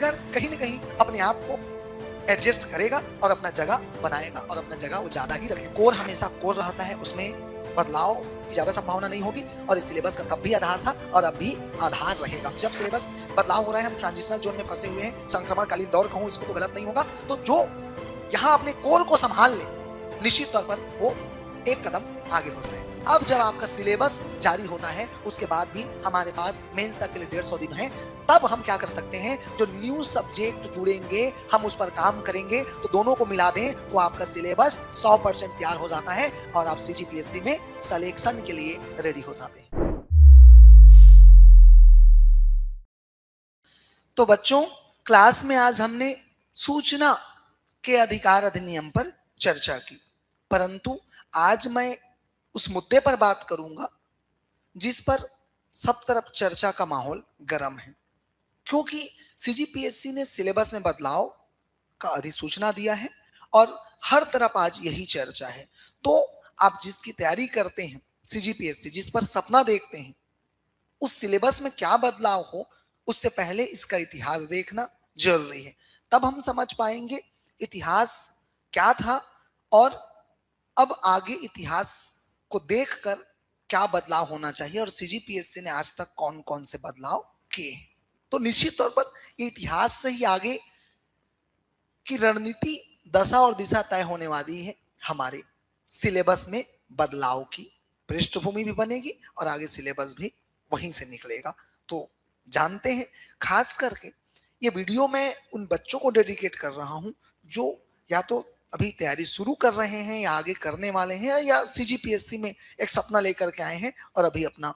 छत्तीसगढ़ कहीं न कहीं अपने आप को एडजस्ट करेगा और अपना जगह बनाएगा और अपना जगह वो ज्यादा ही रखेगा। कोर हमेशा कोर रहता है, उसमें बदलाव की ज्यादा संभावना नहीं होगी और इस सिलेबस का तब भी आधार था और अब भी आधार रहेगा। जब सिलेबस बदलाव हो रहा है, हम ट्रांजिशनल जोन में फंसे हुए हैं, संक्रमणकालीन दौर कहूं इसको तो गलत नहीं होगा, तो जो यहाँ अपने कोर को संभाल ले, निश्चित तौर पर वो एक कदम आगे हो जाए। अब जब आपका सिलेबस जारी होता है, उसके बाद भी हमारे पास मेंस तक के लिए 150 दिन है, तब हम क्या कर सकते हैं, जो न्यू सब्जेक्ट जुड़ेंगे हम उस पर काम करेंगे, तो दोनों को मिला दें तो आपका सिलेबस 100% तैयार हो जाता है और आप सीजीपीएससी में सिलेक्शन के लिए रेडी हो जाते हैं। तो बच्चों, क्लास में आज हमने सूचना के अधिकार अधिनियम पर चर्चा की, परंतु आज मैं उस मुद्दे पर बात करूंगा जिस पर सब तरफ चर्चा का माहौल गर्म है, क्योंकि सीजीपीएससी ने सिलेबस में बदलाव का अधिसूचना दिया है और हर तरफ आज यही चर्चा है। तो आप जिसकी तैयारी करते हैं, सीजीपीएससी जिस पर सपना देखते हैं, उस सिलेबस में क्या बदलाव हो उससे पहले इसका इतिहास देखना जरूरी है। तब हम समझ पाएंगे इतिहास क्या था और अब आगे इतिहास को देखकर क्या बदलाव होना चाहिए और सीजीपीएससी ने आज तक कौन कौन से बदलाव किए। तो निश्चित तौर पर इतिहास से ही आगे की रणनीति, दशा और दिशा तय होने वाली है। हमारे सिलेबस में बदलाव की पृष्ठभूमि भी बनेगी और आगे सिलेबस भी वहीं से निकलेगा। तो जानते हैं, खास करके ये वीडियो मैं उन बच्चों को डेडिकेट कर रहा हूं जो या तो अभी तैयारी शुरू कर रहे हैं या आगे करने वाले हैं या सीजीपीएससी में एक सपना लेकर के आए हैं और अभी अपना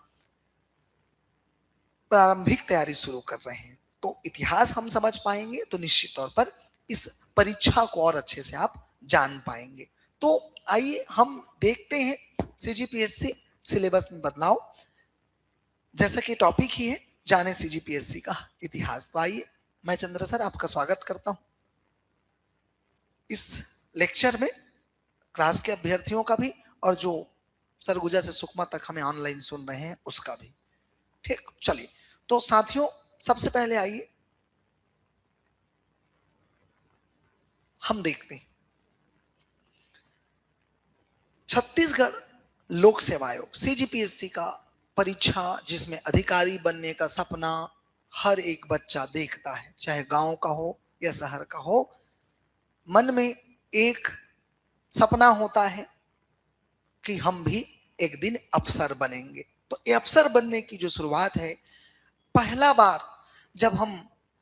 प्रारंभिक तैयारी शुरू कर रहे हैं। तो इतिहास हम समझ पाएंगे तो निश्चित तौर पर इस परीक्षा को और अच्छे से आप जान पाएंगे। तो आइए हम देखते हैं सीजीपीएससी सिलेबस में बदलाव, जैसा कि टॉपिक ही है जाने सीजीपीएससी का इतिहास। तो आइए, मैं चंद्र सर आपका स्वागत करता हूं इस लेक्चर में, क्लास के अभ्यर्थियों का भी और जो सरगुजा से सुकमा तक हमें ऑनलाइन सुन रहे हैं उसका भी। ठीक, चलिए तो साथियों, सबसे पहले आइए हम देखते हैं छत्तीसगढ़ लोक सेवा आयोग सीजीपीएससी का परीक्षा, जिसमें अधिकारी बनने का सपना हर एक बच्चा देखता है, चाहे गांव का हो या शहर का हो। मन में एक सपना होता है कि हम भी एक दिन अफसर बनेंगे। तो ये अफसर बनने की जो शुरुआत है, पहला बार जब हम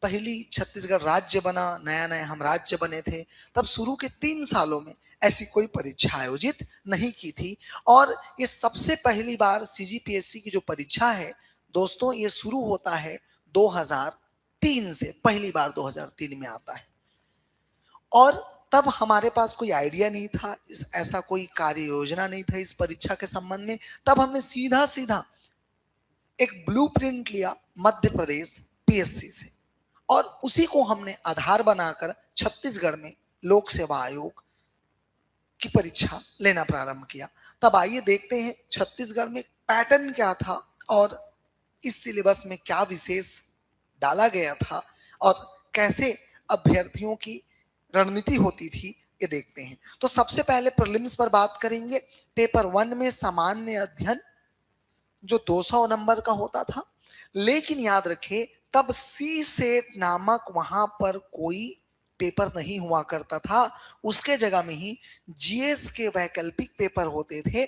पहली छत्तीसगढ़ राज्य बना, नया नया हम राज्य बने थे, तब शुरू के 3 सालों में ऐसी कोई परीक्षा आयोजित नहीं की थी और ये सबसे पहली बार सीजीपीएससी की जो परीक्षा है दोस्तों, ये शुरू होता है 2003 से, पहली बार 2003 में आता है। और तब हमारे पास कोई आइडिया नहीं था, ऐसा कोई कार्य योजना नहीं था इस परीक्षा के संबंध में। तब हमने सीधा सीधा एक ब्लूप्रिंट लिया मध्य प्रदेश पीएससी से और उसी को हमने आधार बनाकर छत्तीसगढ़ में लोक सेवा आयोग की परीक्षा लेना प्रारंभ किया। तब आइए देखते हैं छत्तीसगढ़ में पैटर्न क्या था और इस सिलेबस में क्या विशेष डाला गया था और कैसे अभ्यर्थियों की रणनीति होती थी, ये देखते हैं। तो सबसे पहले प्रीलिम्स पर बात करेंगे। पेपर 1 में सामान्य अध्ययन जो 200 नंबर का होता था, लेकिन याद रखें तब सी सेट नामक वहां पर कोई पेपर नहीं हुआ करता था, उसके जगह में ही जीएस के वैकल्पिक पेपर होते थे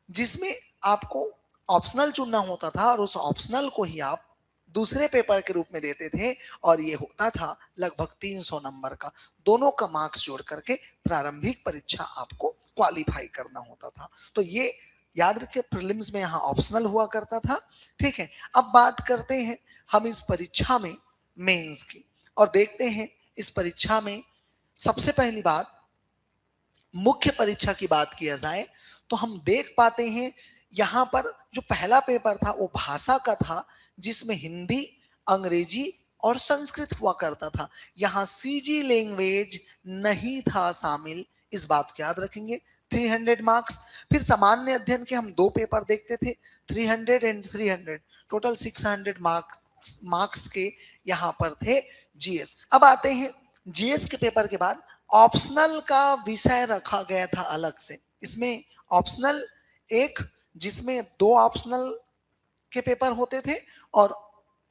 जिसमें आपको ऑप्शनल चुनना होता था और उस ऑप्शनल को ही आप दूसरे पेपर के रूप में देते थे और ये होता था लगभग 300 नंबर का। दोनों का मार्क्स जोड़ करके प्रारंभिक परीक्षा आपको क्वालिफाई करना होता था। तो ये याद रखें, प्रीलिम्स में यहाँ ऑप्शनल हुआ करता था। ठीक है, अब बात करते हैं हम इस परीक्षा में मेंस की और देखते हैं इस परीक्षा में सबसे पहली बात मुख्य परीक्षा की बात किया जाए तो हम देख पाते हैं यहाँ पर जो पहला पेपर था वो भाषा का था, जिसमें हिंदी, अंग्रेजी और संस्कृत हुआ करता था। यहाँ सीजी लैंग्वेज नहीं था शामिल, इस बात को याद रखेंगे। 300 मार्क्स। फिर सामान्य अध्ययन के हम 2 पेपर देखते थे, 300 एंड 300, टोटल 600 मार्क्स के यहाँ पर थे जीएस। अब आते हैं जीएस के पेपर के बाद ऑप्शनल का विषय रखा गया था अलग से। इसमें ऑप्शनल एक, जिसमें 2 ऑप्शनल के पेपर होते थे और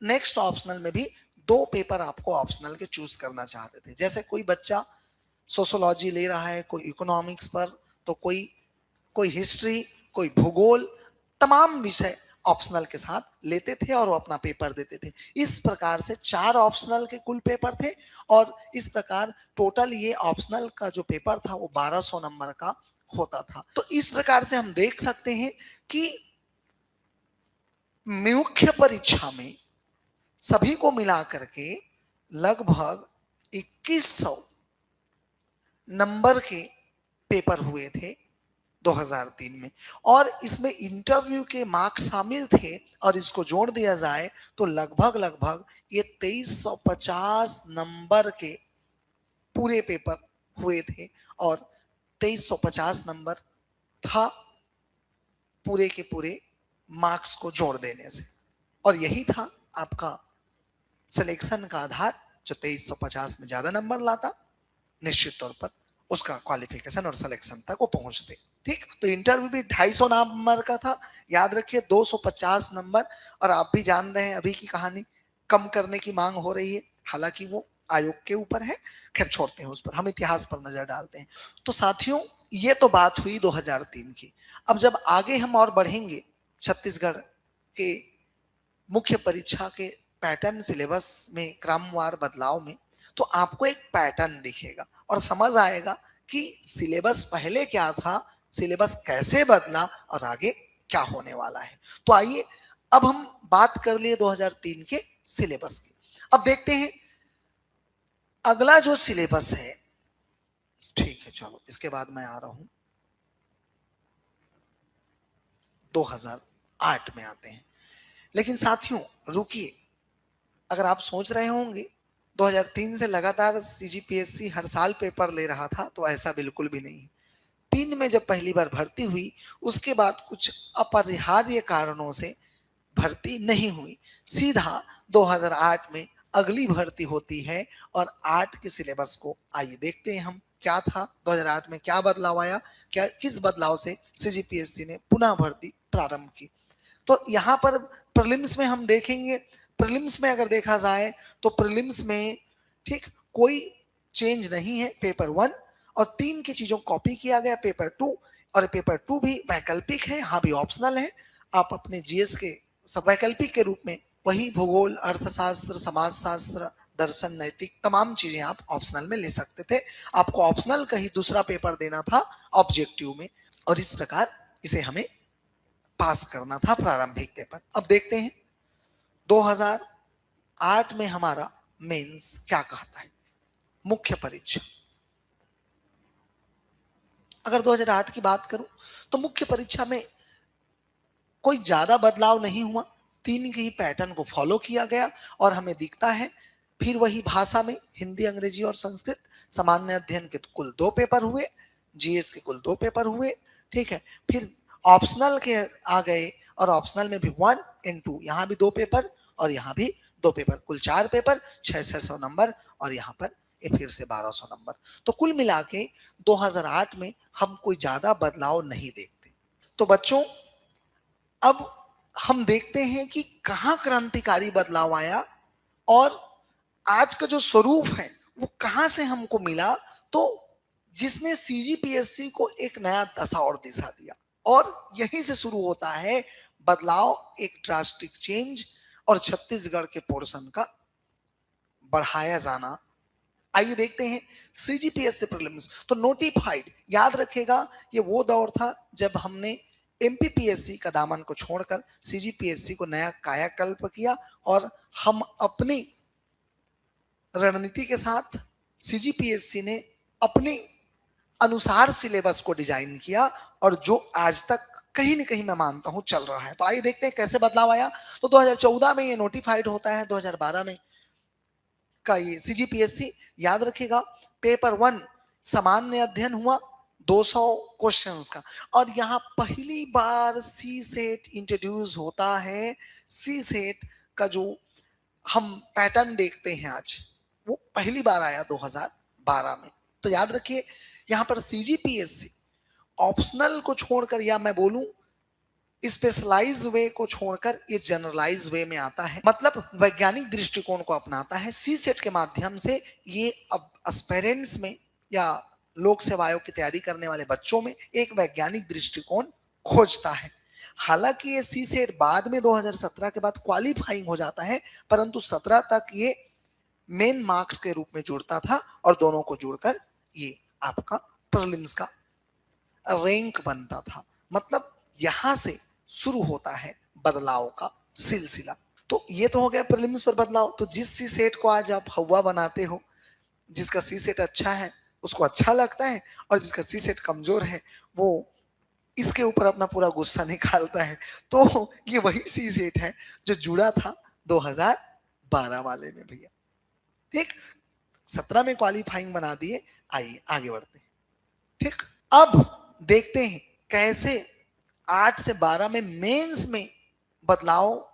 नेक्स्ट ऑप्शनल में भी 2 पेपर आपको ऑप्शनल के चूज करना चाहते थे। जैसे कोई बच्चा सोशोलॉजी ले रहा है, कोई इकोनॉमिक्स पर, तो कोई हिस्ट्री, कोई भूगोल, तमाम विषय ऑप्शनल के साथ लेते थे और वो अपना पेपर देते थे। इस प्रकार से 4 ऑप्शनल के कुल पेपर थे और इस प्रकार टोटल ये ऑप्शनल का जो पेपर था वो 1200 नंबर का होता था। तो इस प्रकार से हम देख सकते हैं कि मुख्य परीक्षा में सभी को मिला करके लगभग 2100 नंबर के पेपर हुए थे 2003 में, और इसमें इंटरव्यू के मार्क्स शामिल थे और इसको जोड़ दिया जाए तो लगभग ये 2350 नंबर के पूरे पेपर हुए थे और 2350 नंबर था पूरे के पूरे मार्क्स को जोड़ देने से, और यही था आपका सिलेक्शन का आधार। जो 2350 में ज्यादा नंबर लाता निश्चित तौर पर उसका क्वालिफिकेशन और सिलेक्शन तक वो पहुंचते। ठीक, तो इंटरव्यू भी 250 नंबर का था, याद रखिए 250 नंबर। और आप भी जान रहे हैं अभी की कहानी, कम करने की मांग हो रही है, हालांकि वो आयोग के ऊपर है, खैर छोड़ते हैं उस पर, हम इतिहास पर नजर डालते हैं। तो साथियों ये तो बात हुई 2003 की। अब जब आगे हम और बढ़ेंगे छत्तीसगढ़ के मुख्य परीक्षा के पैटर्न सिलेबस में क्रमवार बदलाव में, तो आपको एक पैटर्न दिखेगा और समझ आएगा कि सिलेबस पहले क्या था, सिलेबस कैसे बदला और आगे क्या होने वाला है। तो आइए अब हम बात कर लिए 2003 के सिलेबस की। अब देखते हैं अगला जो सिलेबस है। ठीक है, चलो इसके बाद मैं आ रहा हूं 2008 में आते हैं। लेकिन साथियों रुकिए, अगर आप सोच रहे होंगे 2003 से लगातार सीजीपीएससी हर साल पेपर ले रहा था, तो ऐसा बिल्कुल भी नहीं। 3 में जब पहली बार भर्ती हुई उसके बाद कुछ अपरिहार्य कारणों से भर्ती नहीं हुई, सीधा 2008 में अगली भर्ती होती है। और 8 के सिलेबस को आइए देखते हैं हम क्या था 2008 में, क्या बदलाव आया, क्या किस बदलाव से सीजीपीएससी ने पुनः भर्ती प्रारंभ की। तो यहाँ पर प्रीलिम्स में हम देखेंगे, प्रीलिम्स में अगर देखा जाए तो प्रीलिम्स में ठीक कोई चेंज नहीं है। पेपर 1 और 3 की चीजों कॉपी किया गया, पेपर 2, और पेपर 2 भी वैकल्पिक है, हाँ भी ऑप्शनल है। आप अपने जीएस के सब वैकल्पिक के रूप में वही भूगोल, अर्थशास्त्र, समाजशास्त्र, दर्शन, नैतिक तमाम चीजें आप ऑप्शनल में ले सकते थे। आपको ऑप्शनल का ही दूसरा पेपर देना था ऑब्जेक्टिव में, और इस प्रकार इसे हमें पास करना था प्रारंभिक पेपर। अब देखते हैं 2008 में हमारा मेंस क्या कहता है, मुख्य परीक्षा। अगर 2008 की बात करूं तो मुख्य परीक्षा में कोई ज्यादा बदलाव नहीं हुआ, 3 के ही पैटर्न को फॉलो किया गया और हमें दिखता है फिर वही भाषा में हिंदी, अंग्रेजी और संस्कृत। सामान्य अध्ययन के कुल 2 पेपर हुए, जीएस के कुल 2 पेपर हुए। ठीक है, फिर ऑप्शनल के आ गए और ऑप्शनल में भी 1 and 2, यहाँ भी 2 पेपर और यहाँ भी 2 पेपर, कुल 4 पेपर, 600 नंबर, और यहाँ पर ये फिर से 1200 नंबर। तो कुल मिला के 2008 में हम कोई ज्यादा बदलाव नहीं देखते। तो बच्चों अब हम देखते हैं कि कहाँ क्रांतिकारी बदलाव आया और आज का जो स्वरूप है वो कहां से हमको मिला, तो जिसने सीजीपीएससी को एक नया दशा और दिशा दिया। और यहीं से शुरू होता है बदलाव, एक ड्रास्टिक चेंज और छत्तीसगढ़ के पोर्शन का बढ़ाया जाना। आइए देखते हैं सीजीपीएससी प्रीलिम्स। तो नोटिफाइड, याद रखेगा ये वो दौर था जब हमने एमपीपीएससी का दामन को छोड़कर सीजीपीएससी को नया कायाकल्प किया और हम अपनी रणनीति के साथ सीजीपीएससी ने अपनी अनुसार सिलेबस को डिजाइन किया और जो आज तक कहीं न कहीं मैं मानता हूं चल रहा है। तो आइए देखते हैं कैसे बदलाव आया। तो 2014 में ये नोटिफाइड होता है, 2012 में का ये सीजीपीएससी। याद रखिएगा पेपर 1 सामान्य अध्ययन हुआ 200 क्वेश्चंस का, और यहाँ पहली बार सी सेट इंट्रोड्यूस होता है। सी सेट का जो हम पैटर्न देखते हैं आज, वो पहली बार आया 2012 में। तो याद रखिए यहां पर सीजीपीएससी ऑप्शनल को छोड़कर, या मैं बोलूं स्पेशलाइज वे को छोड़कर, ये जनरलाइज वे में आता है, मतलब वैज्ञानिक दृष्टिकोण को अपनाता है। सी सेट के माध्यम से ये अब एस्पिरेंट्स में या लोक सेवाओं की तैयारी करने वाले बच्चों में एक वैज्ञानिक दृष्टिकोण खोजता है। हालांकि ये सी सेट बाद में 2017 के बाद क्वालिफाइंग हो जाता है, परंतु 17 तक ये मेन मार्क्स के रूप में जुड़ता था और दोनों को जोड़कर ये आपका प्रीलिम्स का रैंक बनता था। मतलब यहां से शुरू होता है बदलाव का सिलसिला। तो ये तो हो गया प्रीलिम्स पर बदलाव। तो जिस सी सेट को आज आप हवा बनाते हो, जिसका सी सेट अच्छा है उसको अच्छा लगता है, और जिसका सी सेट कमजोर है वो इसके ऊपर अपना पूरा गुस्सा निकालता है। तो ये वही सी सेट है जो जुड़ा था 2012 वाले में भैया। ठीक, 17 में क्वालिफाइंग बना दिए। आइए आगे बढ़ते हैं। ठीक, अब देखते हैं कैसे 8 से 12 में मेंस में बदलाव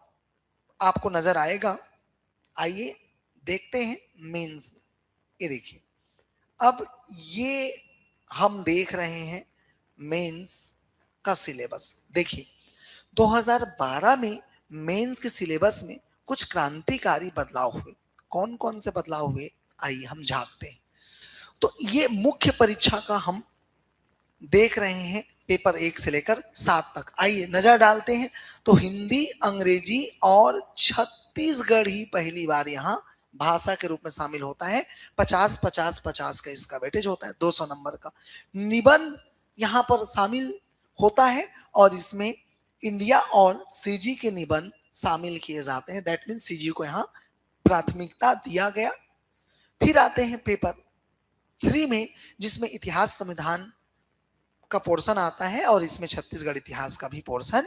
आपको नजर आएगा। आइए देखते हैं मेंस में। ये देखिए, अब ये हम देख रहे हैं मेंस का सिलेबस। देखिए 2012 में मेंस के सिलेबस में कुछ क्रांतिकारी बदलाव हुए। कौन कौन से बदलाव हुए, आइए हम झांकते हैं। तो ये मुख्य परीक्षा का हम देख रहे हैं पेपर 1 से लेकर 7 तक। आइए नजर डालते हैं। तो हिंदी, अंग्रेजी और छत्तीसगढ़ी पहली बार यहाँ भाषा के रूप में शामिल होता है। 50-50-50 का इसका वेटेज होता है, 200 नंबर का। निबंध यहाँ पर शामिल होता है और इसमें इंडिया और सीजी के निबंध शामिल किए जाते हैं। दैट मीन सीजी को यहाँ प्राथमिकता दिया गया। फिर आते हैं पेपर 3 में, जिसमें इतिहास संविधान का पोर्शन आता है और इसमें छत्तीसगढ़ इतिहास का भी पोर्शन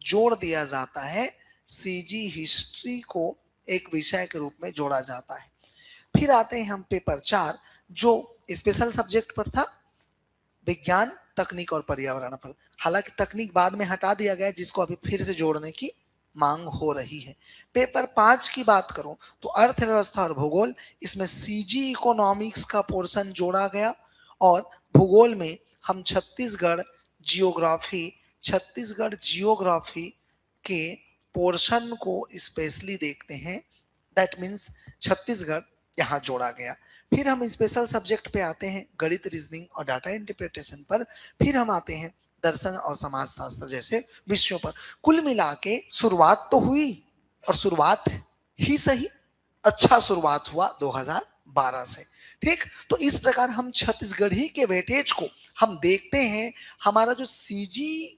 जोड़ दिया जाता है। सीजी हिस्ट्री को एक विषय के रूप में जोड़ा जाता है। फिर आते हैं हम पेपर 4, जो स्पेशल सब्जेक्ट पर था, विज्ञान, तकनीक और पर्यावरण पर। हालांकि तकनीक बाद में हटा दिया गया, जिसको अभी फिर से जोड़ने की मांग हो रही है। पेपर 5 की बात करूं तो अर्थव्यवस्था और भूगोल, इसमें सीजी इकोनॉमिक्स का पोर्शन जोड़ा गया। और भूगोल में हम छत्तीसगढ़ जियोग्राफी के पोर्शन को स्पेशली देखते हैं। दैट मीन्स छत्तीसगढ़ यहाँ जोड़ा गया। फिर हम स्पेशल सब्जेक्ट पे आते हैं, गणित, रीजनिंग और डाटा इंटरप्रिटेशन पर। फिर हम आते हैं दर्शन और समाज शास्त्र जैसे विषयों पर। कुल मिला के शुरुआत तो हुई, और शुरुआत ही सही, अच्छा शुरुआत हुआ 2012 से। ठीक, तो इस प्रकार हम छत्तीसगढ़ी के वेटेज को हम देखते हैं। हमारा जो सीजी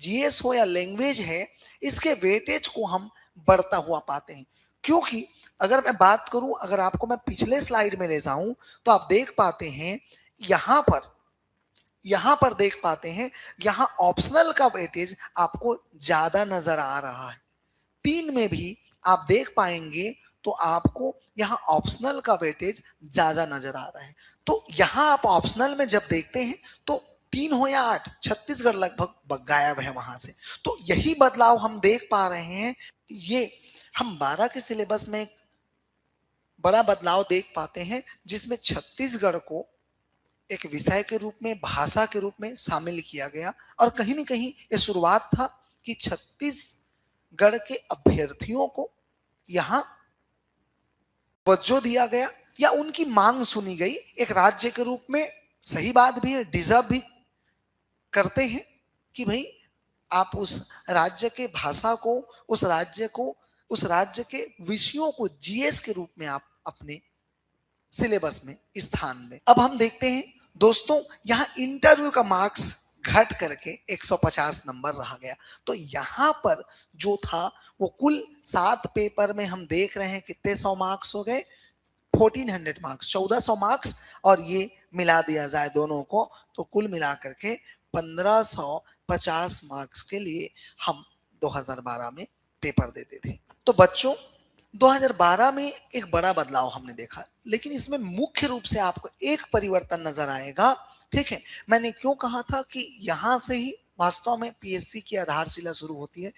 जीएस हो या लैंग्वेज है, इसके वेटेज को हम बढ़ता हुआ पाते हैं। क्योंकि अगर मैं बात करूं, अगर आपको मैं पिछले स्लाइड में ले जाऊं तो आप देख पाते हैं यहां पर देख पाते हैं, यहां ऑप्शनल का वेटेज आपको ज्यादा नजर आ रहा है। 3 में भी आप देख पाएंगे तो आपको यहाँ ऑप्शनल का वेटेज ज्यादा नजर आ रहा है। तो यहाँ आप ऑप्शनल में जब देखते हैं तो 3 हो या 8, छत्तीसगढ़ लगभग गायब है वहां से। तो यही बदलाव हम देख पा रहे हैं। ये हम 12 के सिलेबस में बड़ा बदलाव देख पाते हैं, जिसमें छत्तीसगढ़ को एक विषय के रूप में, भाषा के रूप में शामिल किया गया। और कहीं ना कहीं ये शुरुआत था कि छत्तीसगढ़ के अभ्यर्थियों को यहाँ तवज्जो दिया गया या उनकी मांग सुनी गई एक राज्य के रूप में। सही बात भी है, डिजर्व भी करते हैं कि भाई आप उस राज्य के भाषा को, उस राज्य के विषयों को जीएस के रूप में आप अपने सिलेबस में स्थान दें। अब हम देखते हैं दोस्तों, यहाँ इंटरव्यू का मार्क्स घट करके 150 नंबर रहा गया। तो यहाँ पर जो था वो कुल 7 पेपर में हम देख रहे हैं कितने 100 मार्क्स हो गए, 1400 मार्क्स, 1400 मार्क्स। और ये मिला दिया जाए दोनों को तो कुल मिला करके 1550 मार्क्स के लिए हम 2012 में पेपर देते थे। तो बच्चों 2012 में एक बड़ा बदलाव हमने देखा, लेकिन इसमें मुख्य रूप से आपको एक परिवर्तन नजर आएगा। ठीक है, मैंने क्यों कहा था कि यहां से ही वास्तव में पीएससी की आधारशिला शुरू होती है।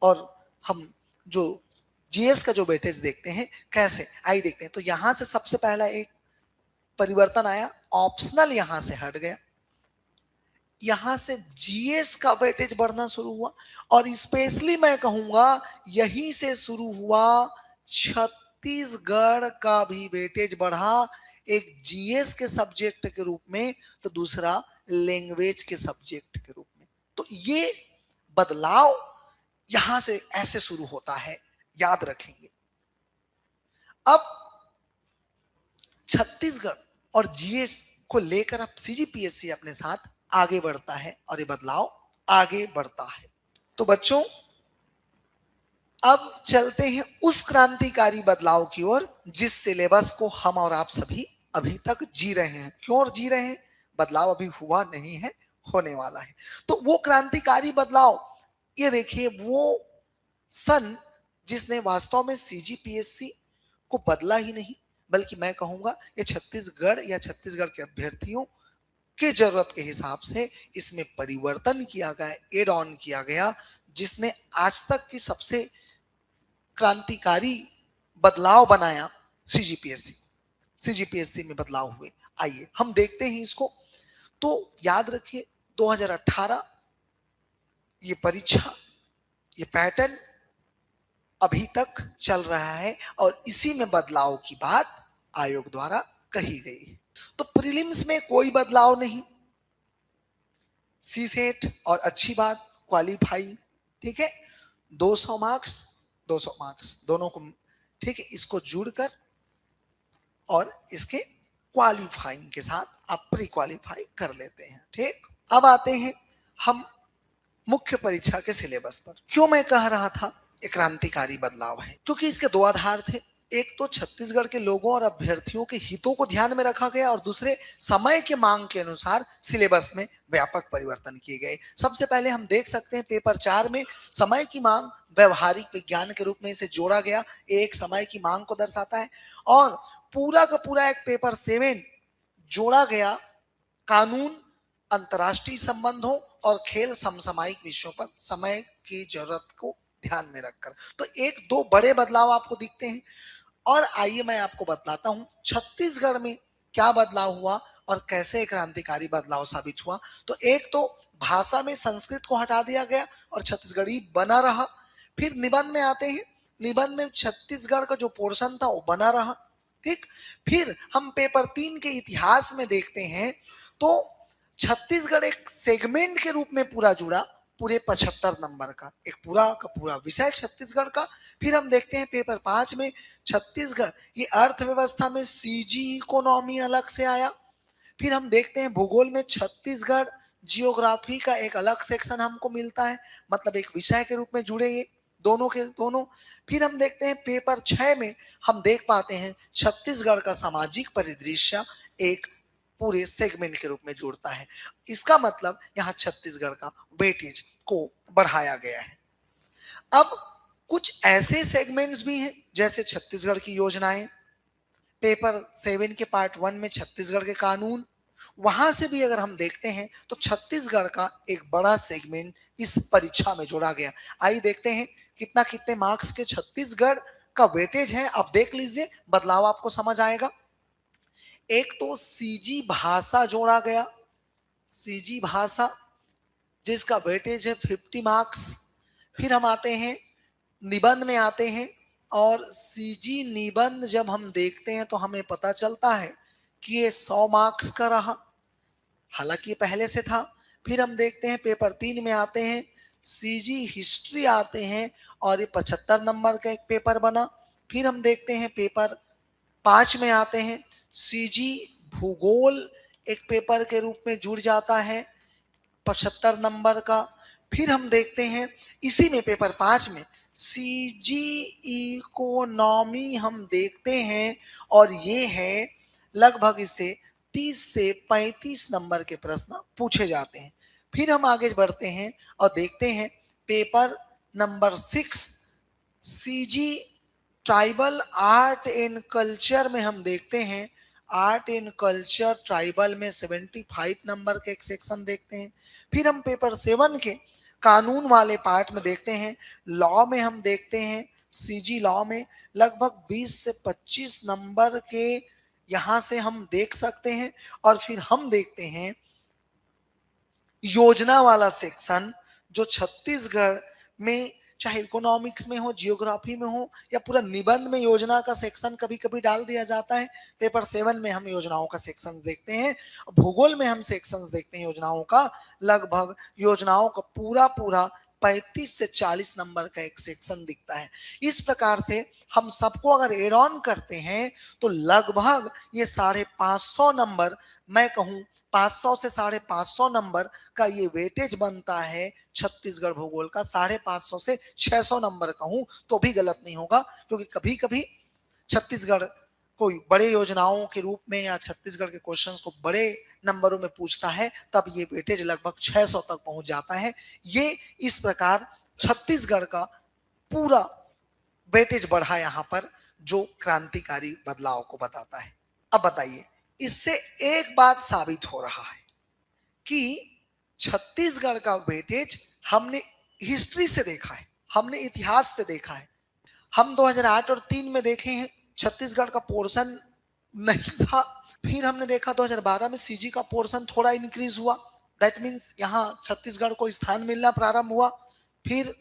और हम जो जीएस का जो वेटेज देखते हैं कैसे, आइए देखते हैं। तो यहां से सबसे पहला एक परिवर्तन आया, ऑप्शनल यहां से हट गया, यहां से जीएस का वेटेज बढ़ना शुरू हुआ, और स्पेशली मैं कहूंगा यहीं से शुरू हुआ छत्तीसगढ़ का भी वेटेज बढ़ा, एक जीएस के सब्जेक्ट के रूप में तो दूसरा लैंग्वेज के सब्जेक्ट के रूप में। तो ये बदलाव यहां से ऐसे शुरू होता है, याद रखेंगे। अब छत्तीसगढ़ और जीएस को लेकर अब सीजीपीएससी अपने साथ आगे बढ़ता है और ये बदलाव आगे बढ़ता है। तो बच्चों अब चलते हैं उस क्रांतिकारी बदलाव की ओर जिस सिलेबस को हम और आप सभी अभी तक जी रहे हैं। क्यों जी रहे हैं? बदलाव अभी हुआ नहीं है, होने वाला है। तो वो क्रांतिकारी बदलाव, ये देखिए वो सन जिसने वास्तव में सीजीपीएससी को बदला ही नहीं, बल्कि मैं कहूंगा ये छत्तीसगढ़ या छत्तीसगढ़ के अभ्यर्थियों के जरूरत के हिसाब से इसमें परिवर्तन किया गया, एड ऑन किया गया, जिसने आज तक की सबसे क्रांतिकारी बदलाव बनाया सीजीपीएससी। सीजीपीएससी में बदलाव हुए, आइए हम देखते हैं इसको। तो याद रखिए 2018 ये परीक्षा, ये पैटर्न अभी तक चल रहा है और इसी में बदलाव की बात आयोग द्वारा कही गई है। तो प्रीलिम्स में कोई बदलाव नहीं, सी सेट और अच्छी बात क्वालिफाइंग, ठीक है, 200 मार्क्स 200 मार्क्स दोनों को, ठीक है, इसको जुड़कर और इसके क्वालिफाइंग के साथ आप प्री क्वालिफाई कर लेते हैं। ठीक, अब आते हैं हम मुख्य परीक्षा के सिलेबस पर। क्यों मैं कह रहा था एक क्रांतिकारी बदलाव है? क्योंकि इसके दो आधार थे, एक तो छत्तीसगढ़ के लोगों और अभ्यर्थियों के हितों को ध्यान में रखा गया और दूसरे समय के मांग के अनुसार सिलेबस में व्यापक परिवर्तन किए गए। सबसे पहले हम देख सकते हैं पेपर 4 में समय की मांग व्यवहारिक विज्ञान के रूप में इसे जोड़ा गया, एक समय की मांग को दर्शाता है, और पूरा का पूरा एक पेपर 7 जोड़ा गया कानून, अंतर्राष्ट्रीय संबंधों और खेल समसामयिक विषयों पर समय की जरूरत को ध्यान में रखकर। तो एक दो बड़े बदलाव आपको दिखते हैं, और आइए मैं आपको बतलाता हूं छत्तीसगढ़ में क्या बदलाव हुआ और कैसे क्रांतिकारी बदलाव साबित हुआ। तो एक तो भाषा में संस्कृत को हटा दिया गया और छत्तीसगढ़ी बना रहा। फिर निबंध में आते हैं, निबंध में छत्तीसगढ़ का जो पोर्शन था वो बना रहा। ठीक, फिर हम पेपर 3 के इतिहास में देखते हैं तो छत्तीसगढ़ एक सेगमेंट के रूप में पूरा जुड़ा, पूरे 75 नंबर का एक पूरा का पूरा विषय छत्तीसगढ़ का। फिर हम देखते हैं पेपर 5 में छत्तीसगढ़ ये अर्थव्यवस्था में सीजी इकोनॉमी अलग से आया। फिर हम देखते हैं भूगोल में छत्तीसगढ़ जियोग्राफी का एक अलग सेक्शन हमको मिलता है, मतलब एक विषय के रूप में जुड़े ये दोनों के दोनों। फिर हम देखते हैं पेपर 6 में हम देख पाते हैं छत्तीसगढ़ का सामाजिक परिदृश्य एक पूरे सेगमेंट के रूप में जुड़ता है। इसका मतलब यहाँ छत्तीसगढ़ का वेटेज को बढ़ाया गया है। अब कुछ ऐसे सेगमेंट्स भी हैं जैसे छत्तीसगढ़ की योजनाएं, पेपर 7 के पार्ट 1 में छत्तीसगढ़ के कानून, वहां से भी अगर हम देखते हैं तो छत्तीसगढ़ का एक बड़ा सेगमेंट इस परीक्षा में जोड़ा गया। आइए देखते हैं कितने मार्क्स के छत्तीसगढ़ का वेटेज है, आप देख लीजिए, बदलाव आपको समझ आएगा। एक तो सीजी भाषा जोड़ा गया, सीजी भाषा जिसका वेटेज है 50 मार्क्स। फिर हम आते हैं निबंध में आते हैं, और सीजी निबंध जब हम देखते हैं तो हमें पता चलता है कि ये 100 मार्क्स का रहा, हालांकि ये पहले से था। फिर हम देखते हैं पेपर 3 में आते हैं, सीजी हिस्ट्री आते हैं और ये 75 नंबर का एक पेपर बना। फिर हम देखते हैं पेपर 5 में आते हैं, सीजी भूगोल एक पेपर के रूप में जुड़ जाता है 75 नंबर का। फिर हम देखते हैं इसी में पेपर 5 में सीजी इकोनॉमी हम देखते हैं, और ये है लगभग इससे 30 से 35 नंबर के प्रश्न पूछे जाते हैं। फिर हम आगे बढ़ते हैं और देखते हैं paper number 6 CG tribal art and culture में हम देखते हैं, आर्ट एंड कल्चर ट्राइबल में 75 नंबर के एक सेक्शन देखते हैं। फिर हम पेपर 7 के कानून वाले पार्ट में देखते हैं, लॉ में हम देखते हैं सीजी लॉ में लगभग 20 से 25 नंबर के यहां से हम देख सकते हैं। और फिर हम देखते हैं योजना वाला सेक्शन, जो छत्तीसगढ़ में चाहे इकोनॉमिक्स में हो, जियोग्राफी में हो, या पूरा निबंध में योजना का सेक्शन कभी कभी डाल दिया जाता है। पेपर 7 में हम योजनाओं का सेक्शन देखते हैं, भूगोल में हम सेक्शंस देखते हैं योजनाओं का। लगभग योजनाओं का पूरा पूरा 35 से 40 नंबर का एक सेक्शन दिखता है। इस प्रकार से हम सबको अगर एड ऑन करते हैं तो लगभग ये 550 नंबर, मैं कहूं 500 से 550 नंबर का ये वेटेज बनता है छत्तीसगढ़ भूगोल का। 550 से 600 नंबर कहूं तो भी गलत नहीं होगा, क्योंकि कभी कभी छत्तीसगढ़ कोई बड़े योजनाओं के रूप में या छत्तीसगढ़ के क्वेश्चंस को बड़े नंबरों में पूछता है, तब ये वेटेज लगभग 600 तक पहुंच जाता है। ये इस प्रकार छत्तीसगढ़ का पूरा वेटेज बढ़ा यहाँ पर, जो क्रांतिकारी बदलाव को बताता है। अब बताइए, इससे एक बात साबित हो रहा है कि छत्तीसगढ़ का वेटेज हमने हिस्ट्री से देखा है, हमने इतिहास से देखा है। हम 2008 और 3 में देखे हैं छत्तीसगढ़ का पोर्शन नहीं था। फिर हमने देखा 2012 में सीजी का पोर्शन थोड़ा इंक्रीज हुआ, दैट मीन्स यहाँ छत्तीसगढ़ को स्थान मिलना प्रारंभ हुआ। फिर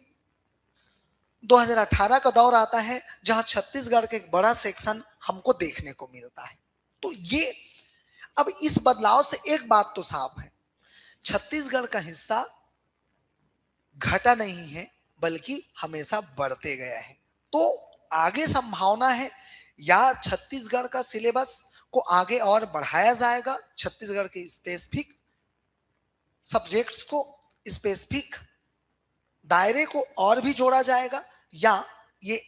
2018 का दौर आता है जहां छत्तीसगढ़ का एक बड़ा सेक्शन हमको देखने को मिलता है। तो ये अब इस बदलाव से एक बात तो साफ है, छत्तीसगढ़ का हिस्सा घटा नहीं है बल्कि हमेशा बढ़ते गया है। तो आगे संभावना है या छत्तीसगढ़ का सिलेबस को आगे और बढ़ाया जाएगा, छत्तीसगढ़ के स्पेसिफिक सब्जेक्ट्स को, स्पेसिफिक दायरे को और भी जोड़ा जाएगा, या ये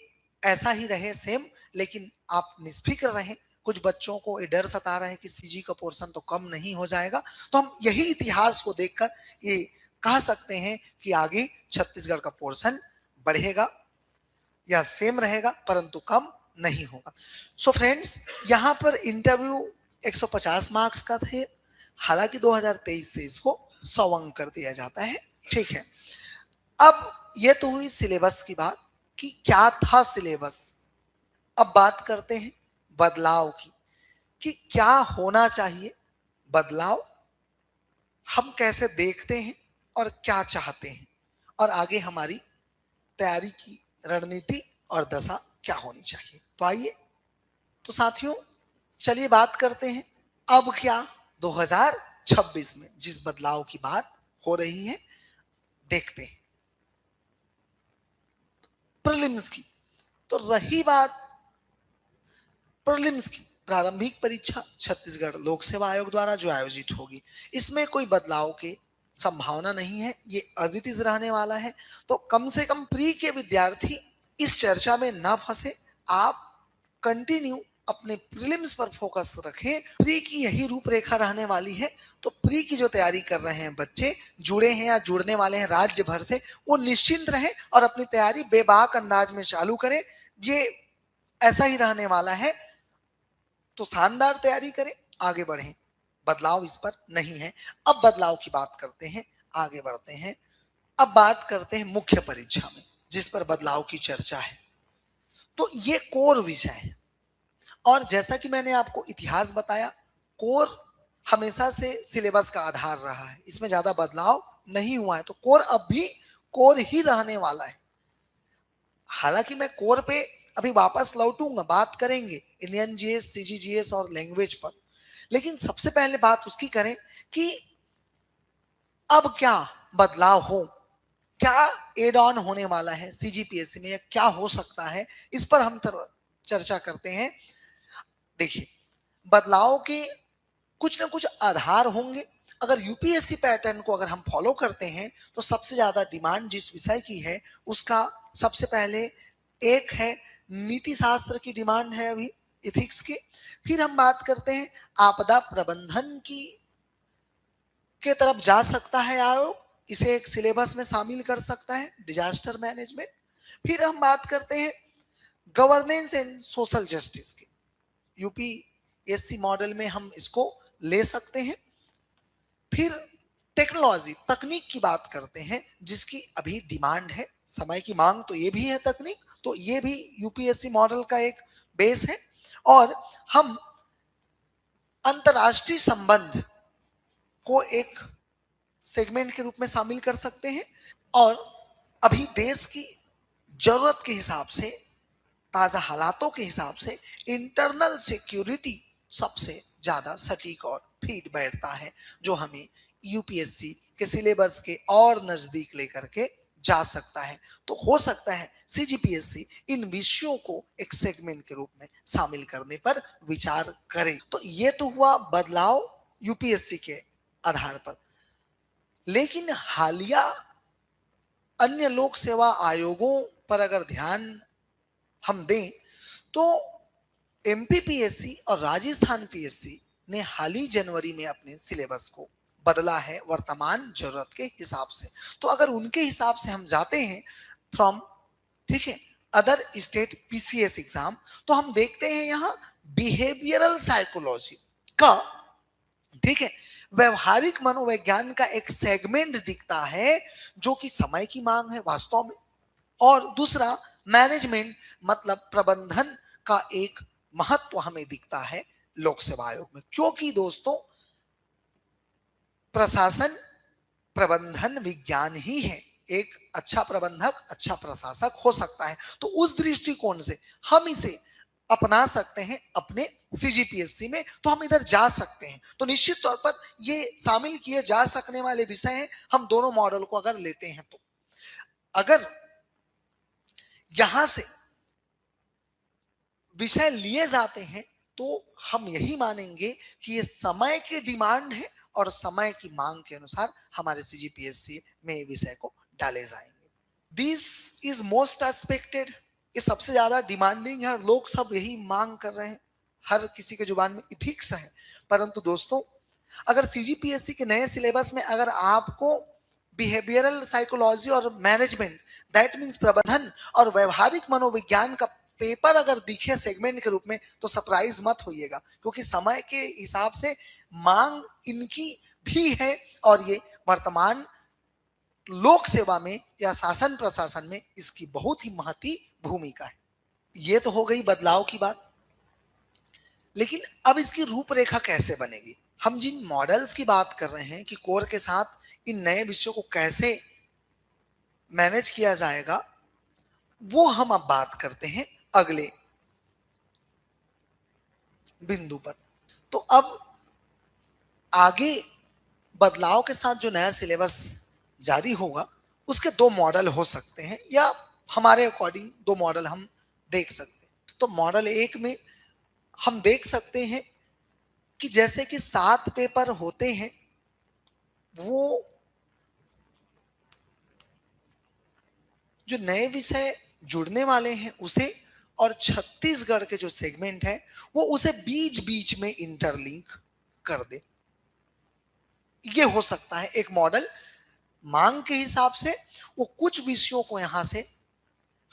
ऐसा ही रहे सेम, लेकिन आप निष्फिक्र रहें। कुछ बच्चों को ये डर सता रहा है कि सीजी का पोर्शन तो कम नहीं हो जाएगा, तो हम यही इतिहास को देखकर ये कह सकते हैं कि आगे छत्तीसगढ़ का पोर्शन बढ़ेगा या सेम रहेगा, परंतु कम नहीं होगा। सो फ्रेंड्स, यहाँ पर इंटरव्यू 150 मार्क्स का थे, हालांकि 2023 से इसको 100 अंक कर दिया जाता है। ठीक है, अब ये तो हुई सिलेबस की बात कि क्या था सिलेबस। अब बात करते हैं बदलाव की कि क्या होना चाहिए, बदलाव हम कैसे देखते हैं और क्या चाहते हैं, और आगे हमारी तैयारी की रणनीति और दशा क्या होनी चाहिए। तो आइए, तो साथियों चलिए बात करते हैं अब क्या 2026 में जिस बदलाव की बात हो रही है देखते हैं। प्रीलिम्स की तो रही बात, प्रीलिम्स की प्रारंभिक परीक्षा छत्तीसगढ़ लोक सेवा आयोग द्वारा जो आयोजित होगी, इसमें कोई बदलाव की संभावना नहीं है, ये एज इट इज रहने वाला है। तो कम से कम प्री के विद्यार्थी इस चर्चा में ना फंसे, आप कंटिन्यू अपने प्रीलिम्स पर फोकस रखें। प्री की यही रूपरेखा रहने वाली है, तो प्री की जो तैयारी कर रहे हैं बच्चे, जुड़े हैं या जुड़ने वाले हैं राज्य भर से, वो निश्चिंत रहें और अपनी तैयारी बेबाक अंदाज में चालू करें। ये ऐसा ही रहने वाला है, तो शानदार तैयारी करें, आगे बढ़ें, बदलाव इस पर नहीं है। अब बदलाव की बात करते हैं, आगे बढ़ते हैं। अब बात करते हैं मुख्य परीक्षा में जिस पर बदलाव की चर्चा है। तो ये कोर विषय है, और जैसा कि मैंने आपको इतिहास बताया, कोर हमेशा से सिलेबस का आधार रहा है, इसमें ज्यादा बदलाव नहीं हुआ है, तो कोर अब भी कोर ही रहने वाला है। हालांकि मैं कोर पे अभी वापस लौटूंगा, बात करेंगे इंडियन जीएस, सीजीजीएस और लैंग्वेज पर, लेकिन सबसे पहले बात उसकी करें कि अब क्या बदलाव हो, क्या एड ऑन होने वाला है सीजीपीएससी में, या क्या हो सकता है, इस पर हम चर्चा करते हैं। देखिए, बदलाव के कुछ ना कुछ आधार होंगे। अगर यूपीएससी पैटर्न को अगर हम फॉलो करते हैं तो सबसे ज्यादा डिमांड जिस विषय की है उसका सबसे पहले एक है नीति शास्त्र की डिमांड है, अभी इथिक्स की। फिर हम बात करते हैं आपदा प्रबंधन की के तरफ जा सकता है आयोग, इसे एक सिलेबस में शामिल कर सकता है, डिजास्टर मैनेजमेंट। फिर हम बात करते हैं गवर्नेंस एंड सोशल जस्टिस की, यूपीएससी मॉडल में हम इसको ले सकते हैं। फिर टेक्नोलॉजी, तकनीक की बात करते हैं जिसकी अभी डिमांड है, समय की मांग तो ये भी है तकनीक, तो ये भी यूपीएससी मॉडल का एक बेस है। और हम अंतरराष्ट्रीय संबंध को एक सेगमेंट के रूप में शामिल कर सकते हैं। और अभी देश की जरूरत के हिसाब से, ताजा हालातों के हिसाब से इंटरनल सिक्योरिटी सबसे ज्यादा सटीक और फिट बैठता है, जो हमें यूपीएससी के सिलेबस के और नजदीक लेकर के जा सकता है। तो हो सकता है सीजीपीएससी इन विषयों को एक सेगमेंट के रूप में शामिल करने पर विचार करे। तो ये तो हुआ बदलाव यूपीएससी के आधार पर। लेकिन हालिया अन्य लोक सेवा आयोगों पर अगर ध्यान हम दें तो एमपीपीएससी और राजस्थान पीएससी ने हाल ही जनवरी में अपने सिलेबस को बदला है वर्तमान जरूरत के हिसाब से। तो अगर उनके हिसाब से हम जाते हैं फ्रॉम, ठीक है, अदर स्टेट पीसीएस एग्जाम, तो हम देखते हैं यहाँ बिहेवियरल साइकोलॉजी का, ठीक है, व्यवहारिक मनोविज्ञान का एक सेगमेंट दिखता है जो कि समय की मांग है वास्तव में। और दूसरा मैनेजमेंट मतलब प्रबंधन का एक महत्व हमें दिखता है लोक सेवा आयोग में, क्योंकि दोस्तों प्रशासन प्रबंधन विज्ञान ही है। एक अच्छा प्रबंधक अच्छा प्रशासक हो सकता है। तो उस दृष्टिकोण से हम इसे अपना सकते हैं अपने सीजीपीएससी में, तो हम इधर जा सकते हैं। तो निश्चित तौर पर ये शामिल किए जा सकने वाले विषय हैं हम दोनों मॉडल को अगर लेते हैं तो। अगर यहां से विषय लिए जाते हैं तो हम यही मानेंगे कि ये समय की डिमांड है और समय की मांग के अनुसार हमारे सीजीपीएससी में विषय को डाले जाएंगे। दिस इज मोस्ट एक्सपेक्टेड, ये सबसे ज्यादा डिमांडिंग है, लोग सब यही मांग कर रहे हैं, हर किसी के जुबान में इथिक्स है। परंतु दोस्तों अगर सीजीपीएससी के नए सिलेबस में अगर आपको बिहेवियरल साइकोलॉजी और मैनेजमेंट, दैट मीन्स प्रबंधन और व्यवहारिक मनोविज्ञान का पेपर अगर दिखे सेगमेंट के रूप में, तो सरप्राइज मत होइएगा, क्योंकि समय के हिसाब से मांग इनकी भी है और ये वर्तमान लोक सेवा में या शासन प्रशासन में इसकी बहुत ही महत्वपूर्ण भूमिका है। ये तो हो गई बदलाव की बात। लेकिन अब इसकी रूपरेखा कैसे बनेगी? हम जिन मॉडल्स की बात कर रहे हैं कि कोर के साथ इन नए विषयों को कैसे मैनेज किया जाएगा, वो हम अब बात करते हैं अगले बिंदु पर। तो अब आगे बदलाव के साथ जो नया सिलेबस जारी होगा उसके दो मॉडल हो सकते हैं, या हमारे अकॉर्डिंग दो मॉडल हम देख सकते हैं। तो मॉडल एक में हम देख सकते हैं कि जैसे कि 7 पेपर होते हैं, वो जो नए विषय जुड़ने वाले हैं उसे, और छत्तीसगढ़ के जो सेगमेंट है वो उसे बीच बीच में इंटरलिंक कर दे। ये हो सकता है एक मॉडल। मांग के हिसाब से वो कुछ विषयों को यहां से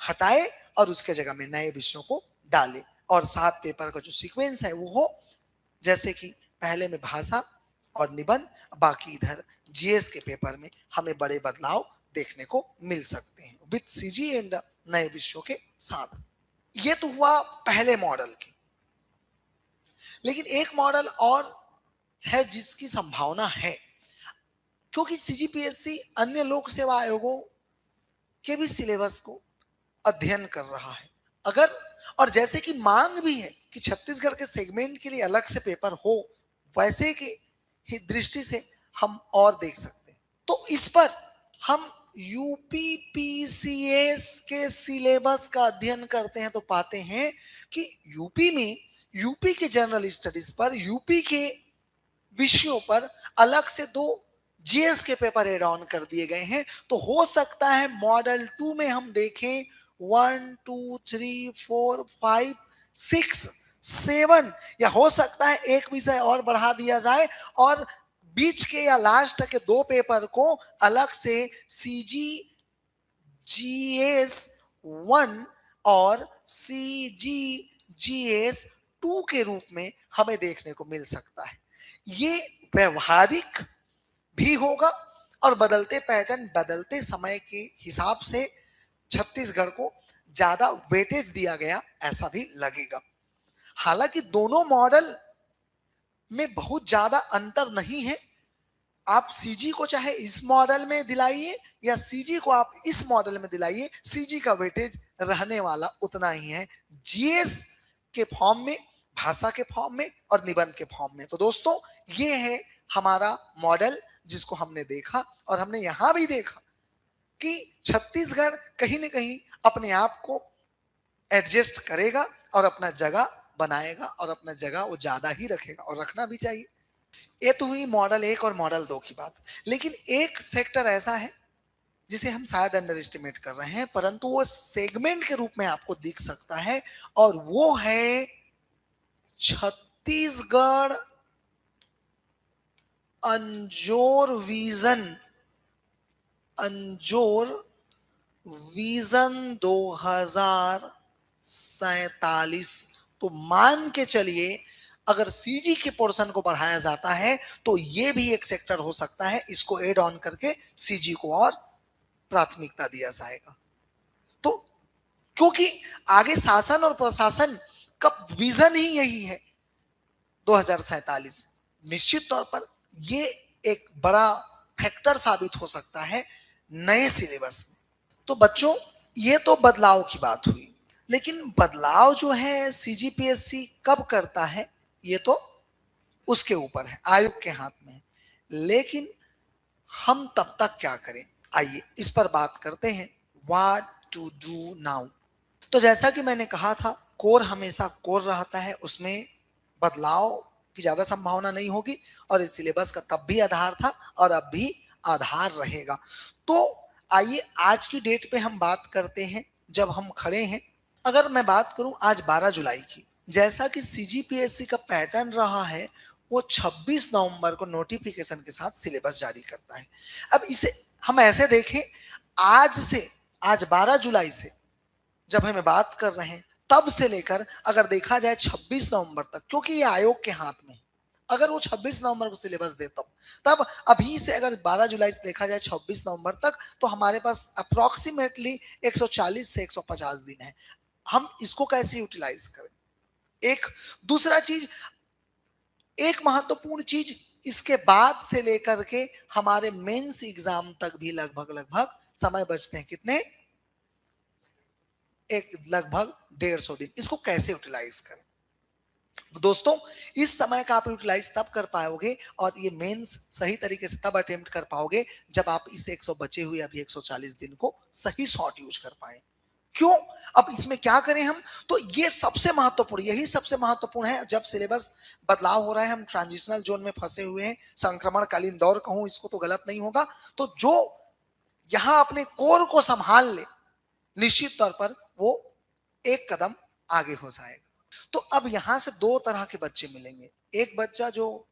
हटाए और उसके जगह में नए विषयों को डाले, और 7 पेपर का जो सीक्वेंस है वो हो जैसे कि पहले में भाषा और निबंध, बाकी इधर जीएस के पेपर में हमें बड़े बदलाव देखने को मिल सकते हैं विद सीजी एंड नए विषयों के साथ। ये तो हुआ पहले मॉडल की। लेकिन एक मॉडल और है जिसकी संभावना है, क्योंकि सीजीपीएससी अन्य लोक सेवा आयोगों के भी सिलेबस को अध्ययन कर रहा है। अगर, और जैसे कि मांग भी है कि छत्तीसगढ़ के सेगमेंट के लिए अलग से पेपर हो, वैसे की दृष्टि से हम और देख सकते हैं। तो इस पर हम यूपी पीसीएस के सिलेबस का अध्ययन करते हैं तो पाते हैं कि यूपी में यूपी के जनरल स्टडीज पर, यूपी के विषयों पर अलग से 2 जीएस के पेपर एड ऑन कर दिए गए हैं। तो हो सकता है मॉडल 2 में हम देखें 1 2 3 4 5 6 7, या हो सकता है एक विषय और बढ़ा दिया जाए और बीच के या लास्ट के 2 पेपर को अलग से सीजी जीएस 1 और सीजी जीएस 2 के रूप में हमें देखने को मिल सकता है। ये व्यवहारिक भी होगा और बदलते पैटर्न, बदलते समय के हिसाब से छत्तीसगढ़ को ज्यादा वेटेज दिया गया ऐसा भी लगेगा। हालांकि दोनों मॉडल में बहुत ज्यादा अंतर नहीं है। आप सीजी को चाहे इस मॉडल में दिलाइए या सीजी को आप इस मॉडल में दिलाइए, सीजी का वेटेज रहने वाला उतना ही है, जीएस के फॉर्म में, भाषा के फॉर्म में और निबंध के फॉर्म में। तो दोस्तों ये है हमारा मॉडल जिसको हमने देखा और हमने यहां भी देखा कि छत्तीसगढ़ कहीं ना कहीं अपने आप को एडजस्ट करेगा और अपना जगह बनाएगा और अपना जगह वो ज्यादा ही रखेगा और रखना भी चाहिए। ये तो हुई मॉडल 1 और मॉडल 2 की बात। लेकिन एक सेक्टर ऐसा है जिसे हम शायद अंडर एस्टिमेट कर रहे हैं, परंतु वो सेगमेंट के रूप में आपको दिख सकता है और वो है छत्तीसगढ़ अंजोर विजन, अंजोर विजन 2047। तो मान के चलिए अगर सीजी के पोर्शन को बढ़ाया जाता है तो ये भी एक सेक्टर हो सकता है, इसको एड ऑन करके सीजी को और प्राथमिकता दिया जाएगा। तो क्योंकि आगे शासन और प्रशासन का विजन ही यही है 2047, निश्चित तौर पर ये एक बड़ा फैक्टर साबित हो सकता है नए सिलेबस में। तो बच्चों ये तो बदलाव की बात हुई, लेकिन बदलाव जो है सीजीपीएससी कब करता है ये तो उसके ऊपर है, आयोग के हाथ में है। लेकिन हम तब तक क्या करें, आइए इस पर बात करते हैं, व्हाट टू डू नाउ। तो जैसा कि मैंने कहा था कोर हमेशा कोर रहता है, उसमें बदलाव की ज्यादा संभावना नहीं होगी और इस सिलेबस का तब भी आधार था और अब भी आधार रहेगा। तो आइए आज की डेट पे हम बात करते हैं जब हम खड़े हैं। अगर मैं बात करूं आज 12 जुलाई की, जैसा कि सीजीपीएससी का पैटर्न रहा है वो 26 नवंबर को नोटिफिकेशन के साथ सिलेबस जारी करता है। अब इसे हम ऐसे देखें, आज से, आज 12 जुलाई से जब हमें बात कर रहे हैं तब से लेकर अगर देखा जाए 26 नवंबर तक, क्योंकि ये आयोग के हाथ में है, अगर वो 26 नवंबर को सिलेबस दे तब अभी से अगर 12 जुलाई से देखा जाए 26 नवंबर तक तो हमारे पास अप्रोक्सीमेटली 140 से 150 दिन है। हम इसको कैसे यूटिलाइज करें। एक दूसरा चीज, एक महत्वपूर्ण चीज, इसके बाद से लेकर के हमारे मेंस एग्जाम तक भी लगभग समय बचते हैं कितने, एक लगभग 150 दिन। इसको कैसे यूटिलाइज करें। तो दोस्तों इस समय का आप यूटिलाइज तब कर पाओगे और ये मेंस सही तरीके से तब अटेम्प्ट कर पाओगे जब आप इस 100 बचे हुए अभी 140 दिन को सही शॉर्ट यूज कर पाए। क्यों, अब इसमें क्या करें हम, तो ये सबसे महत्वपूर्ण, यही सबसे महत्वपूर्ण है। जब सिलेबस बदलाव हो रहा है, हम ट्रांजिशनल जोन में फंसे हुए हैं, संक्रमणकालीन दौर कहूं इसको तो गलत नहीं होगा, तो जो यहां अपने कोर को संभाल ले निश्चित तौर पर वो एक कदम आगे हो जाएगा। तो अब यहां से दो तरह के बच्चे मिलेंगे, एक बच्चा जो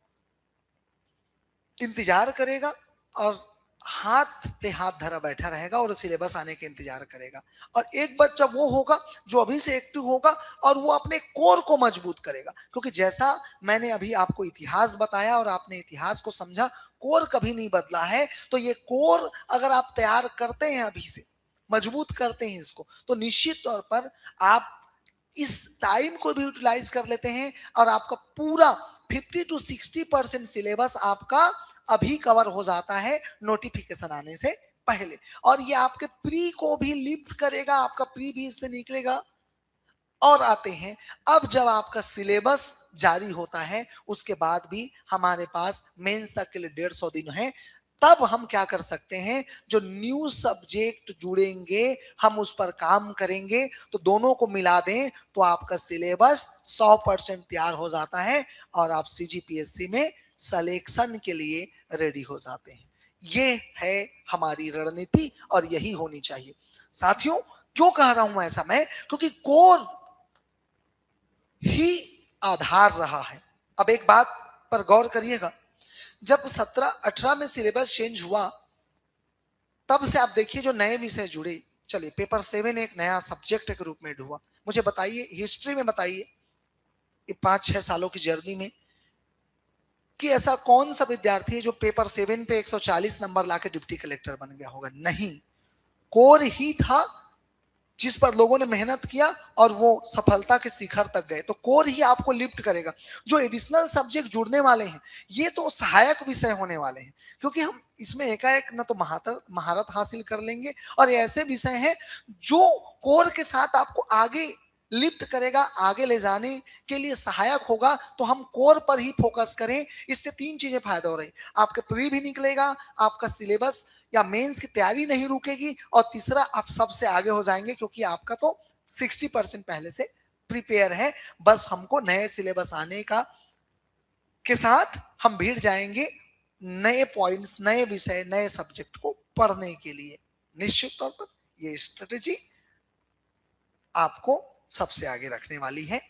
इंतजार करेगा और हाथ पे हाथ धरा बैठा रहेगा और सिलेबस आने के इंतजार करेगा, और एक बच्चा वो होगा जो अभी से एक्टिव होगा और वो अपने कोर को मजबूत करेगा। क्योंकि जैसा मैंने अभी आपको इतिहास बताया और आपने इतिहास को समझा, कोर कभी नहीं बदला है। तो ये कोर अगर आप तैयार करते हैं अभी से, मजबूत करते हैं इसको, तो निश्चित तौर पर आप इस टाइम को भी यूटिलाइज कर लेते हैं और आपका पूरा 50 to 60% सिलेबस आपका अभी कवर हो जाता है नोटिफिकेशन आने से पहले, और ये आपके प्री को भी लिफ्ट करेगा, आपका प्री भी इससे निकलेगा। और आते हैं अब जब आपका सिलेबस जारी होता है उसके बाद भी हमारे पास मेंस तक के लिए 150 दिन है, तब हम क्या कर सकते हैं, जो न्यू सब्जेक्ट जुड़ेंगे हम उस पर काम करेंगे, तो दोनों को मिला दें तो आपका सिलेबस 100% तैयार हो जाता है और आप सीजीपीएससी में सिलेक्शन के लिए रेडी हो जाते हैं। ये है हमारी रणनीति और यही होनी चाहिए। साथियों क्यों कह रहा हूं ऐसा मैं, क्योंकि कोर ही आधार रहा है। अब एक बात पर गौर करिएगा, जब 17-18 में सिलेबस चेंज हुआ तब से आप देखिए जो नए विषय जुड़े, चलिए पेपर 7 एक नया सब्जेक्ट के रूप में हुआ। मुझे बताइए हिस्ट्री में, बताइए 5-6 सालों की जर्नी में कि ऐसा कौन सा विद्यार्थी है जो पेपर 7 पे 140 नंबर लाके डिप्टी कलेक्टर बन गया होगा। नहीं, कोर ही था जिस पर लोगों ने मेहनत किया और वो सफलता के शिखर तक गए। तो कोर ही आपको लिफ्ट करेगा। जो एडिशनल सब्जेक्ट जुड़ने वाले हैं ये तो सहायक विषय होने वाले हैं, क्योंकि हम इसमें एकाएक न तो महारत हासिल कर लेंगे, और ऐसे विषय हैं जो कोर के साथ आपको आगे लिफ्ट करेगा, आगे ले जाने के लिए सहायक होगा। तो हम कोर पर ही फोकस करें। इससे 3 चीजें फायदा हो रही, आपके प्री भी निकलेगा, आपका सिलेबस या मेंस की तैयारी नहीं रुकेगी, और तीसरा आप सबसे आगे हो जाएंगे, क्योंकि आपका तो 60% पहले से प्रिपेयर है। बस हमको नए सिलेबस आने का के साथ हम भीड़ जाएंगे नए पॉइंट्स, नए विषय, नए सब्जेक्ट को पढ़ने के लिए। निश्चित तौर पर ये स्ट्रेटेजी आपको सबसे आगे रखने वाली है।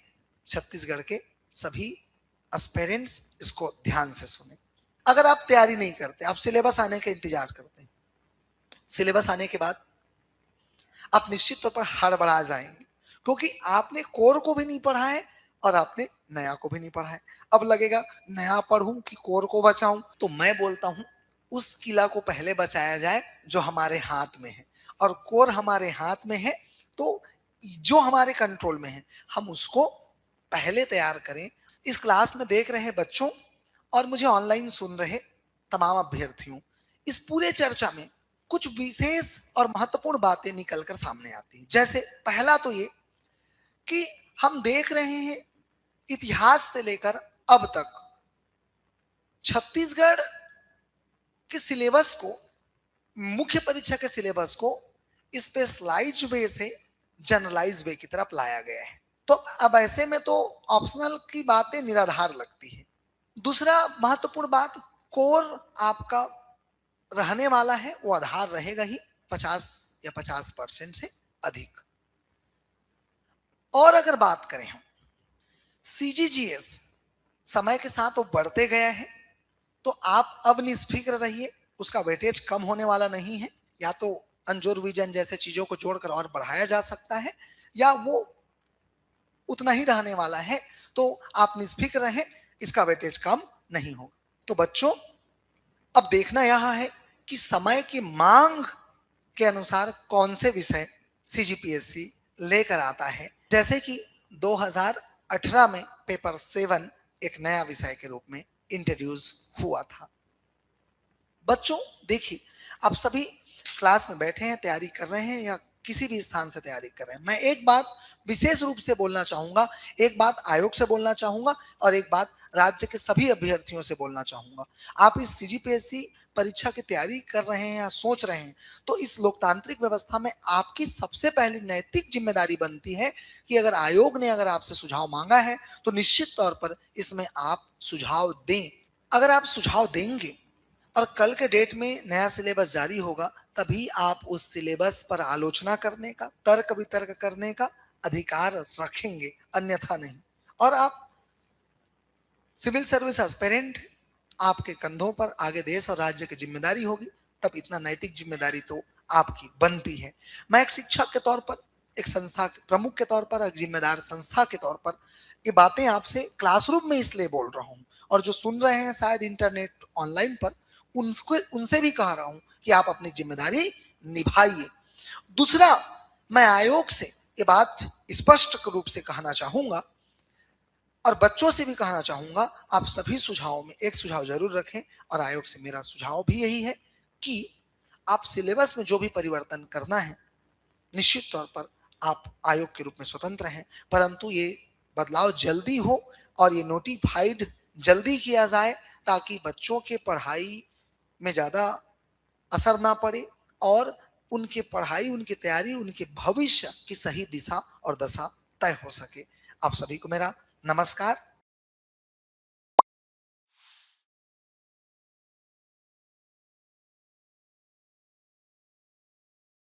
छत्तीसगढ़ के सभी एस्पिरेंट्स इसको ध्यान से सुने। अगर आप तैयारी नहीं करते, आप सिलेबस आने का इंतजार करते हैं, सिलेबस आने के बाद आप निश्चित तौर पर हड़बड़ा जाएंगे, क्योंकि आपने कोर को भी नहीं पढ़ा है और आपने नया को भी नहीं पढ़ा है। अब लगेगा नया पढ़ूं कि कोर को बचाऊं। तो मैं बोलता हूं उस किला को पहले बचाया जाए जो हमारे हाथ में है, और कोर हमारे हाथ में है तो जो हमारे कंट्रोल में है हम उसको पहले तैयार करें। इस क्लास में देख रहे बच्चों और मुझे ऑनलाइन सुन रहे तमाम अभ्यर्थियों, इस पूरे चर्चा में कुछ विशेष और महत्वपूर्ण बातें निकलकर सामने आती हैं। जैसे पहला तो ये कि हम देख रहे हैं इतिहास से लेकर अब तक छत्तीसगढ़ के सिलेबस को, मुख्य परीक्षा के सिलेबस को स्पेशलाइज्ड वे से जनरलाइज वे की तरफ लाया गया है। तो अब ऐसे में तो ऑप्शनल की बातें निराधार लगती है। दूसरा महत्वपूर्ण बात, कोर आपका रहने वाला है, वो आधार रहेगा ही 50 या 50% से अधिक। और अगर बात करें हम सीजीजीएस समय के साथ वो बढ़ते गया है, तो आप अब निष्फिक्र रहिए, उसका वेटेज कम होने वाला नहीं है। या तो अंजुर विजन जैसे चीजों को जोड़कर और बढ़ाया जा सकता है, या वो उतना ही रहने वाला है। तो आप निष्फिक्र रहें, इसका वेटेज कम नहीं होगा। तो बच्चों अब देखना यह है कि समय की मांग के अनुसार कौन से विषय सीजीपीएससी लेकर आता है। जैसे कि 2018 में पेपर 7 एक नया विषय के रूप में इंट्रोड्यूस हुआ था। बच्चों देखिए, आप सभी क्लास में बैठे हैं, तैयारी कर रहे हैं या किसी भी स्थान से तैयारी कर रहे हैं। मैं एक बात विशेष रूप से बोलना चाहूंगा, एक बात आयोग से बोलना चाहूंगा और एक बात राज्य के सभी अभ्यर्थियों से बोलना चाहूंगा। आप इस सीजीपीएससी परीक्षा की तैयारी कर रहे हैं या सोच रहे हैं, तो इस लोकतांत्रिक व्यवस्था में आपकी सबसे पहली नैतिक जिम्मेदारी बनती है कि अगर आयोग ने अगर आपसे सुझाव मांगा है तो निश्चित तौर पर इसमें आप सुझाव दें। अगर आप सुझाव देंगे और कल के डेट में नया सिलेबस जारी होगा, तभी आप उस सिलेबस पर आलोचना करने का, तर्क वितर्क करने का अधिकार रखेंगे, अन्यथा नहीं। और आप सिविल सर्विस एस्पिरेंट, आपके कंधों पर आगे देश और राज्य की जिम्मेदारी होगी, तब इतना नैतिक जिम्मेदारी तो आपकी बनती है। मैं एक शिक्षक के तौर पर, एक संस्था के प्रमुख के तौर पर, एक जिम्मेदार संस्था के तौर पर ये बातें आपसे क्लासरूम में इसलिए बोल रहा हूँ, और जो सुन रहे हैं शायद इंटरनेट ऑनलाइन पर, उनसे भी कह रहा हूं कि आप अपनी जिम्मेदारी निभाइए। दूसरा, मैं आयोग से ये बात स्पष्ट रूप से कहना चाहूंगा और बच्चों से भी कहना चाहूंगा, आप सभी सुझावों में एक सुझाव जरूर रखें, और आयोग से मेरा सुझाव भी यही है कि आप सिलेबस में जो भी परिवर्तन करना है, निश्चित तौर पर आप आयोग के रूप में स्वतंत्र हैं, परंतु ये बदलाव जल्दी हो और ये नोटिफाइड जल्दी किया जाए, ताकि बच्चों के पढ़ाई में ज्यादा असर ना पड़े और उनकी पढ़ाई, उनकी तैयारी, उनके भविष्य की सही दिशा और दशा तय हो सके। आप सभी को मेरा नमस्कार।